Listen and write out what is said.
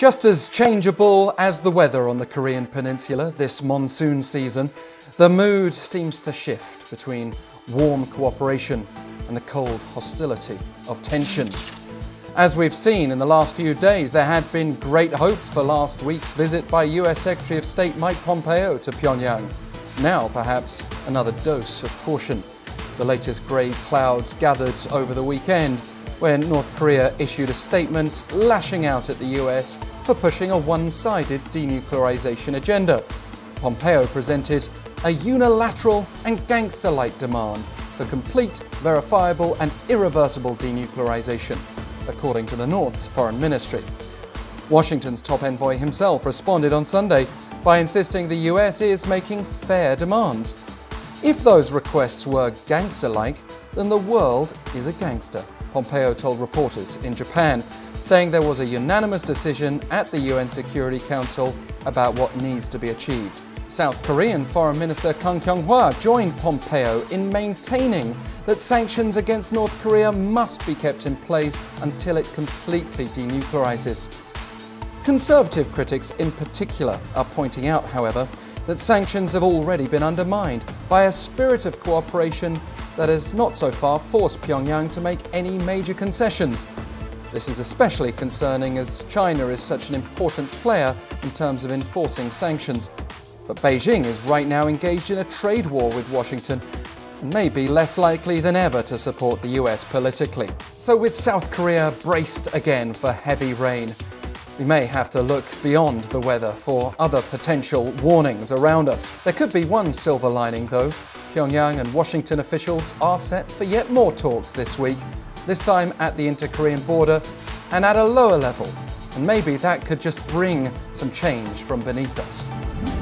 Just as changeable as the weather on the Korean Peninsula this monsoon season, the mood seems to shift between warm cooperation and the cold hostility of tensions. As we've seen in the last few days, there had been great hopes for last week's visit by US Secretary of State Mike Pompeo to Pyongyang. Now, perhaps, another dose of caution. The latest grey clouds gathered over the weekend when North Korea issued a statement lashing out at the US for pushing a one-sided denuclearization agenda. Pompeo presented a unilateral and gangster-like demand for complete, verifiable and irreversible denuclearization, according to the North's foreign ministry. Washington's top envoy himself responded on Sunday by insisting the US is making fair demands. If those requests were gangster-like, then the world is a gangster, Pompeo told reporters in Japan, saying there was a unanimous decision at the UN Security Council about what needs to be achieved. South Korean Foreign Minister Kang Kyung-hwa joined Pompeo in maintaining that sanctions against North Korea must be kept in place until it completely denuclearizes. Conservative critics in particular are pointing out, however, that sanctions have already been undermined by a spirit of cooperation that has not so far forced Pyongyang to make any major concessions. This is especially concerning as China is such an important player in terms of enforcing sanctions. But Beijing is right now engaged in a trade war with Washington and may be less likely than ever to support the US politically. So with South Korea braced again for heavy rain, we may have to look beyond the weather for other potential warnings around us. There could be one silver lining though. Pyongyang and Washington officials are set for yet more talks this week, this time at the inter-Korean border and at a lower level. And maybe that could just bring some change from beneath us.